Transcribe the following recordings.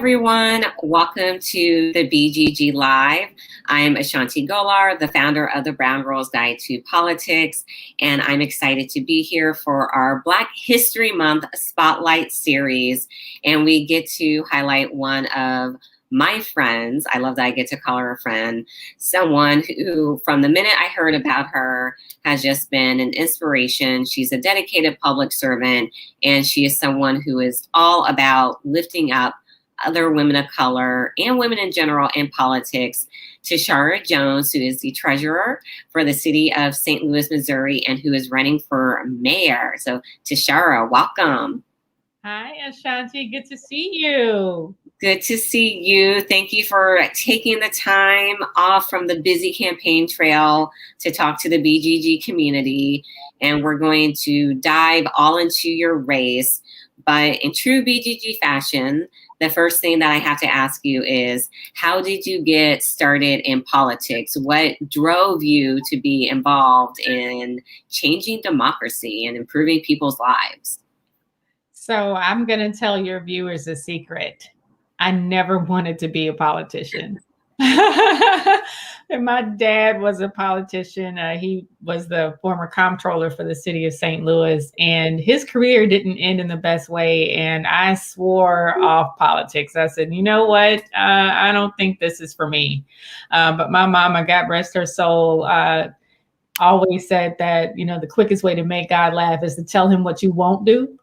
everyone. Welcome to the BGG Live. I'm Ashanti Golar, the founder of the Brown Girls Guide to Politics, and I'm excited to be here for our Black History Month Spotlight series. And we get to highlight one of my friends. I love that I get to call her a friend. Someone who, from the minute I heard about her, has just been an inspiration. She's a dedicated public servant, and she is someone who is all about lifting up other women of color and women in general in politics. Tishaura Jones, who is the treasurer for the city of St. Louis, Missouri, and who is running for mayor. So Tishaura, welcome. Hi, Ashanti. Good to see you. Good to see you. Thank you for taking the time off from the busy campaign trail to talk to the BGG community. And we're going to dive all into your race. But in true BGG fashion, the first thing that I have to ask you is, how did you get started in politics? What drove you to be involved in changing democracy and improving people's lives? So I'm going to tell your viewers a secret. I never wanted to be a politician. My dad was a politician. He was the former comptroller for the city of St. Louis, and his career didn't end in the best way. And I swore off politics. I said, you know what? I don't think this is for me. But my mama, God rest her soul, always said that, you know, the quickest way to make God laugh is to tell him what you won't do.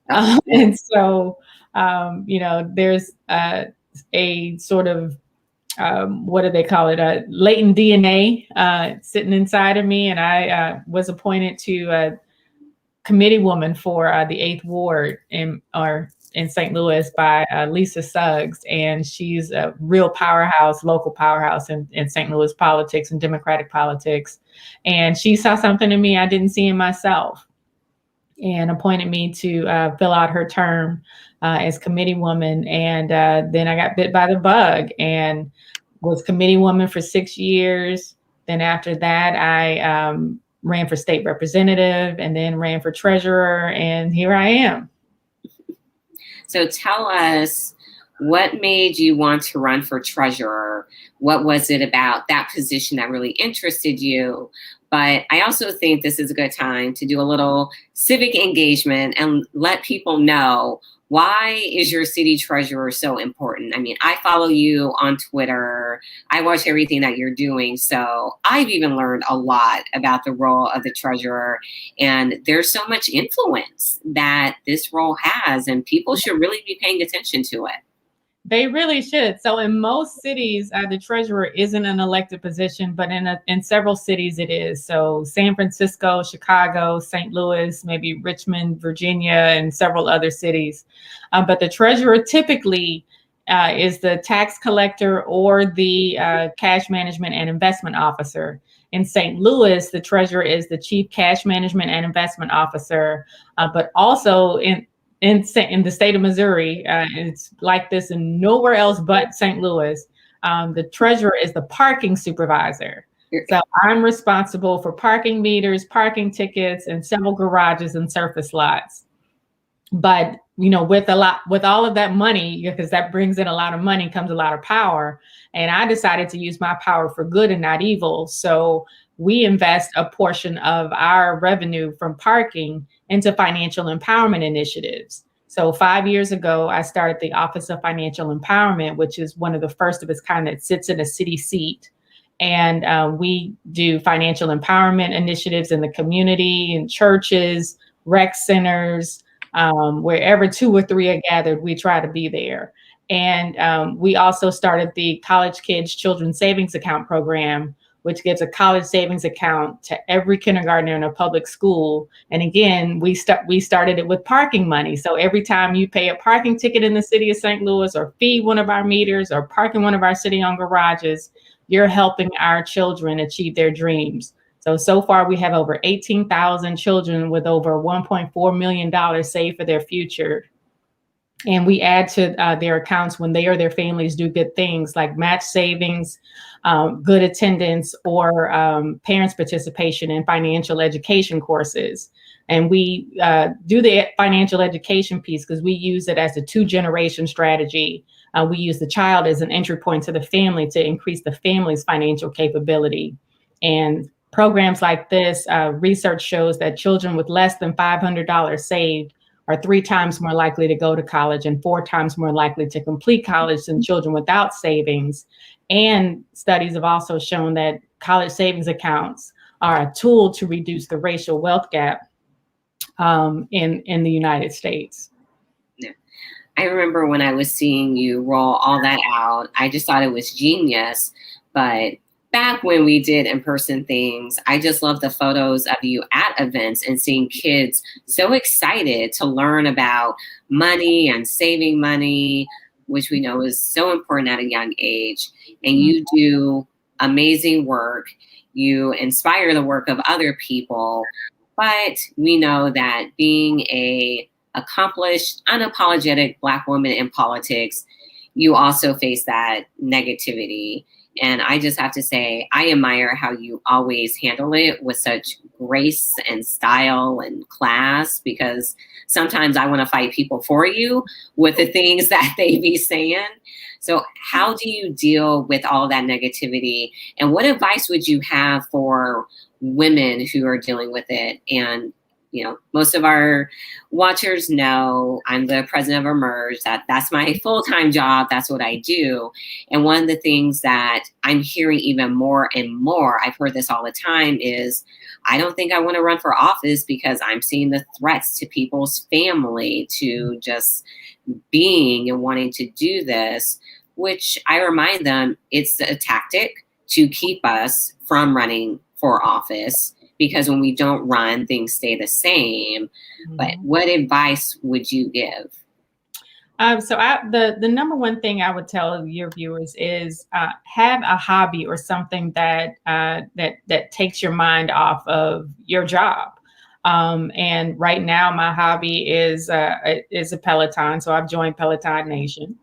And so, you know, there's a sort of what do they call it? Latent DNA sitting inside of me. And I was appointed to committee woman for the 8th Ward in St. Louis by Lisa Suggs. And she's a real powerhouse, local powerhouse in St. Louis politics and Democratic politics. And she saw something in me I didn't see in myself, and appointed me to fill out her term as committee woman. And then I got bit by the bug and was committee woman for 6 years. Then after that, I ran for state representative and then ran for treasurer, and here I am. So tell us, what made you want to run for treasurer? What was it about that position that really interested you? But I also think this is a good time to do a little civic engagement and let people know, why is your city treasurer so important? I mean, I follow you on Twitter. I watch everything that you're doing. So I've even learned a lot about the role of the treasurer. And there's so much influence that this role has, and people should really be paying attention to it. They really should. So in most cities, the treasurer isn't an elected position, but in several cities it is. So San Francisco, Chicago, St. Louis, maybe Richmond, Virginia, and several other cities. But the treasurer typically is the tax collector or the cash management and investment officer. In St. Louis, the treasurer is the chief cash management and investment officer, but also in the state of Missouri, it's like this and nowhere else but St. Louis. The treasurer is the parking supervisor. So I'm responsible for parking meters, parking tickets, and several garages and surface lots. But, you know, with all of that money, because that brings in a lot of money, comes a lot of power. And I decided to use my power for good and not evil. So we invest a portion of our revenue from parking into financial empowerment initiatives. So 5 years ago, I started the Office of Financial Empowerment, which is one of the first of its kind that sits in a city seat. And we do financial empowerment initiatives in the community, in churches, rec centers, wherever 2 or 3 are gathered, we try to be there. And we also started the College Kids Children's Savings Account program, which gives a college savings account to every kindergartner in a public school. And again, we started it with parking money. So every time you pay a parking ticket in the city of St. Louis, or feed one of our meters, or park in one of our city-owned garages, you're helping our children achieve their dreams. So far we have over 18,000 children with over $1.4 million saved for their future. And we add to their accounts when they or their families do good things like match savings, good attendance, or parents' participation in financial education courses. And we do the financial education piece because we use it as a 2-generation strategy We use the child as an entry point to the family to increase the family's financial capability. And programs like this, research shows that children with less than $500 saved are 3 times more likely to go to college and 4 times more likely to complete college than children without savings. And studies have also shown that college savings accounts are a tool to reduce the racial wealth gap in the United States. I remember when I was seeing you roll all that out, I just thought it was genius. But back when we did in-person things, I just love the photos of you at events and seeing kids so excited to learn about money and saving money, which we know is so important at a young age. And you do amazing work. You inspire the work of other people. But we know that being a accomplished, unapologetic Black woman in politics, you also face that negativity. And I just have to say, I admire how you always handle it with such grace and style and class, because sometimes I want to fight people for you with the things that they be saying. So how do you deal with all that negativity? And what advice would you have for women who are dealing with it? And most of our watchers know I'm the president of Emerge. That's my full-time job. That's what I do. And one of the things that I'm hearing even more and more, I've heard this all the time, is I don't think I want to run for office because I'm seeing the threats to people's family, to just being and wanting to do this, which I remind them it's a tactic to keep us from running for office. Because when we don't run, things stay the same. But what advice would you give? The number one thing I would tell your viewers is have a hobby or something that takes your mind off of your job. And right now, my hobby is a Peloton, so I've joined Peloton Nation.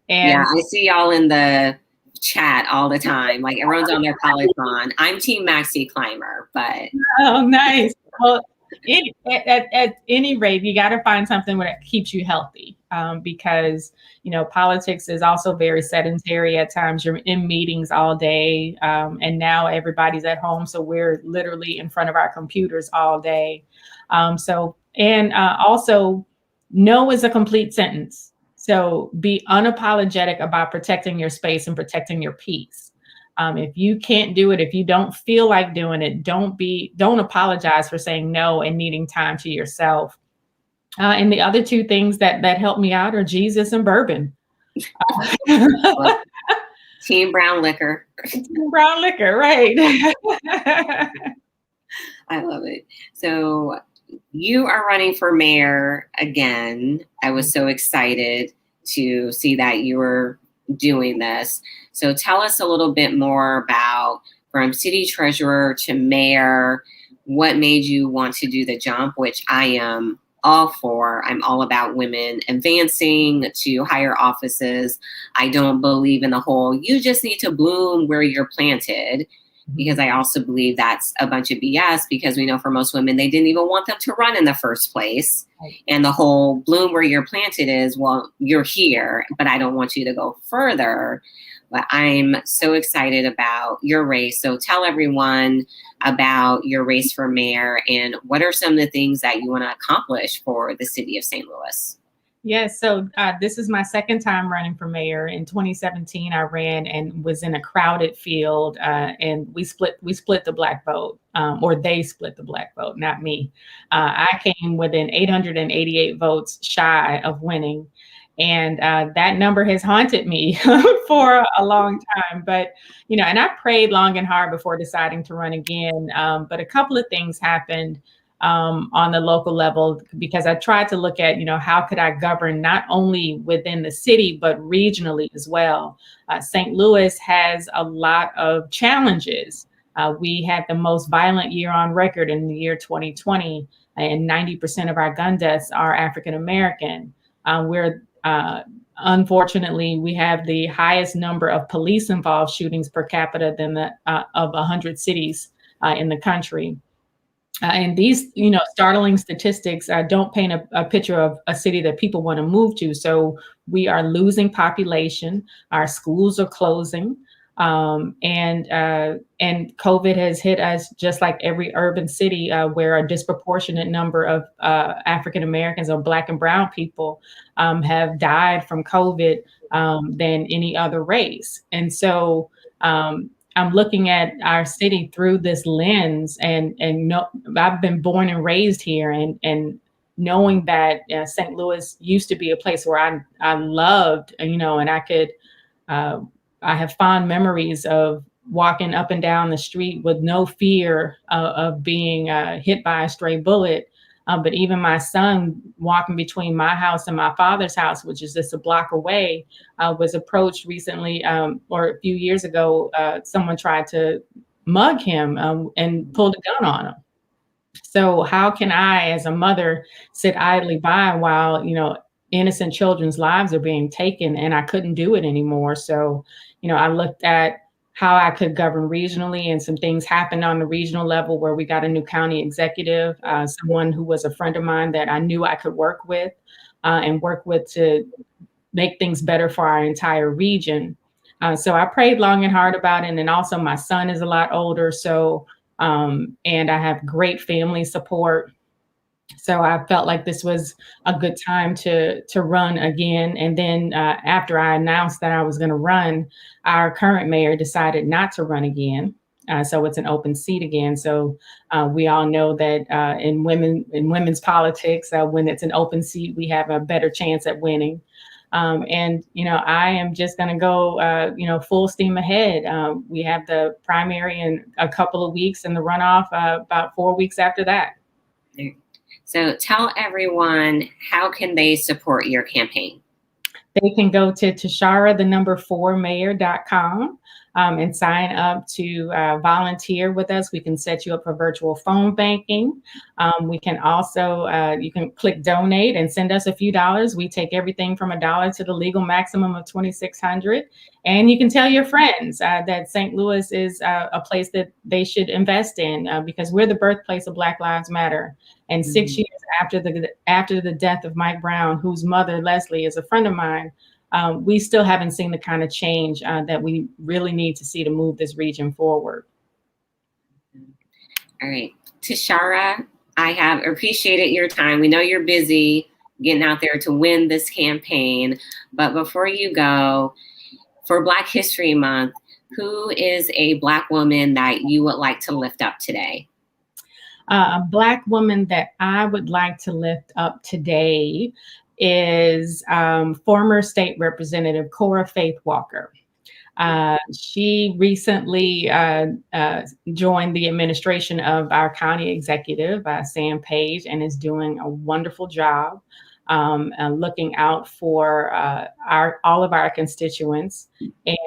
Yeah, I see y'all in the chat all the time. Like everyone's on their Peloton. I'm Team Maxi Climber, but oh, nice. Well, at any rate, you got to find something that keeps you healthy, because politics is also very sedentary at times. You're in meetings all day, and now everybody's at home, so we're literally in front of our computers all day. Also, no is a complete sentence. So be unapologetic about protecting your space and protecting your peace. If you can't do it, if you don't feel like doing it, don't apologize for saying no and needing time to yourself. And the other 2 things that help me out are Jesus and bourbon. Team brown liquor. Team brown liquor, right. I love it. So you are running for mayor again. I was so excited to see that you were doing this. So tell us a little bit more about, from city treasurer to mayor, what made you want to do the jump, which I am all for. I'm all about women advancing to higher offices. I don't believe in the whole, you just need to bloom where you're planted, because I also believe that's a bunch of BS, because we know for most women, they didn't even want them to run in the first place. And the whole bloom where you're planted is, well, you're here, but I don't want you to go further. But I'm so excited about your race. So tell everyone about your race for mayor and what are some of the things that you want to accomplish for the city of St. Louis? Yes, so this is my second time running for mayor. In 2017, I ran and was in a crowded field, and we split the Black vote, or they split the Black vote, not me. I came within 888 votes shy of winning, and that number has haunted me for a long time. But and I prayed long and hard before deciding to run again. But a couple of things happened on the local level, because I tried to look at, how could I govern not only within the city, but regionally as well. St. Louis has a lot of challenges. We had the most violent year on record in the year 2020, and 90% of our gun deaths are African American. Unfortunately, we have the highest number of police involved shootings per capita than of 100 cities in the country. And these, startling statistics don't paint a picture of a city that people want to move to. So we are losing population. Our schools are closing, and COVID has hit us just like every urban city, where a disproportionate number of African Americans or Black and Brown people have died from COVID than any other race. And so I'm looking at our city through this lens, and no, I've been born and raised here, and knowing that St. Louis used to be a place where I loved, and I could I have fond memories of walking up and down the street with no fear of being hit by a stray bullet. But even my son walking between my house and my father's house, which is just a block away, was approached recently, or a few years ago. Someone tried to mug him and pulled a gun on him. So how can I, as a mother, sit idly by while, innocent children's lives are being taken, and I couldn't do it anymore. So, I looked at how I could govern regionally, and some things happened on the regional level where we got a new county executive, someone who was a friend of mine that I knew I could work with to make things better for our entire region. So I prayed long and hard about it. And also my son is a lot older. So, and I have great family support. So I felt like this was a good time to run again. And then after I announced that I was going to run, our current mayor decided not to run again. So it's an open seat again. So we all know that in women's politics, when it's an open seat, we have a better chance at winning. And I am just going to go full steam ahead. We have the primary in a couple of weeks, and the runoff about 4 weeks after that. So tell everyone, how can they support your campaign? They can go to Tishaura, 4mayor.com, and sign up to volunteer with us. We can set you up for virtual phone banking. We can also, you can click donate and send us a few dollars. We take everything from $1 to the legal maximum of $2,600. And you can tell your friends that St. Louis is a place that they should invest in, because we're the birthplace of Black Lives Matter. And 6 years after the death of Mike Brown, whose mother, Leslie, is a friend of mine, we still haven't seen the kind of change that we really need to see to move this region forward. All right. Tishaura, I have appreciated your time. We know you're busy getting out there to win this campaign. But before you go, for Black History Month, who is a Black woman that you would like to lift up today? A Black woman that I would like to lift up today is former state representative Cora Faith Walker. She recently joined the administration of our county executive, Sam Page, and is doing a wonderful job looking out for all of our constituents.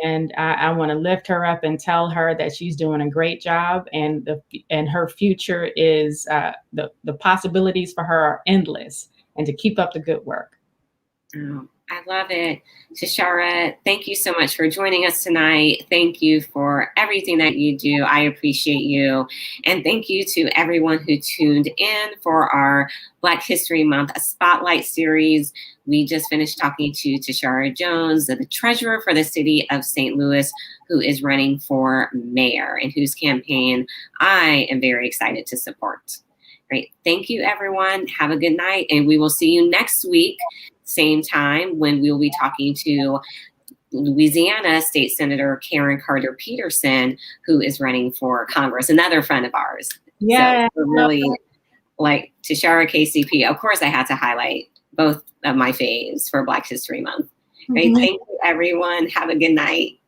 And I want to lift her up and tell her that she's doing a great job, and her future is the possibilities for her are endless, and to keep up the good work. Oh, I love it. Tishaura, thank you so much for joining us tonight. Thank you for everything that you do. I appreciate you. And thank you to everyone who tuned in for our Black History Month Spotlight series. We just finished talking to Tishaura Jones, the treasurer for the city of St. Louis, who is running for mayor and whose campaign I am very excited to support. Great. Thank you, everyone. Have a good night. And we will see you next week, same time, when we will be talking to Louisiana State Senator Karen Carter Peterson, who is running for Congress, another friend of ours. Yeah. So really, like Tishaura, KCP, of course I had to highlight both of my faves for Black History Month. Right? Thank you, everyone. Have a good night.